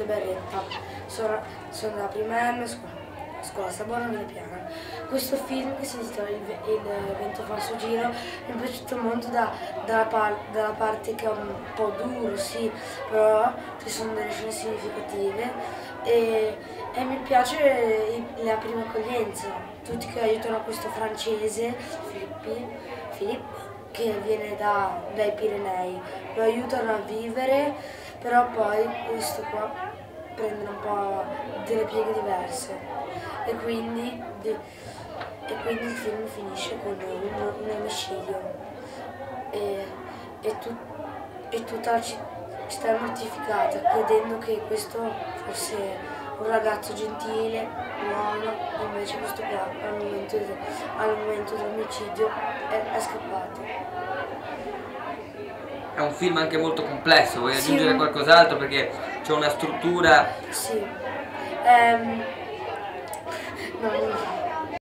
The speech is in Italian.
e Berretta. Sono della prima M, scuola Sabona Piana. Questo film, che si intitola Il vento fa il suo giro, mi è piaciuto molto dalla parte che è un po' duro, sì, però ci sono delle scene significative e mi piace la prima accoglienza, tutti che aiutano questo francese, Philippe, che viene dai Pirenei, lo aiutano a vivere, però poi questo qua prende un po' delle pieghe diverse e quindi il film finisce con un omicidio e tutta la città è mortificata, credendo che questo fosse un ragazzo gentile, buono, invece questo qua al momento dell'omicidio è scappato. È un film anche molto complesso, vuoi Sì, aggiungere qualcos'altro perché c'è una struttura... Sì. No,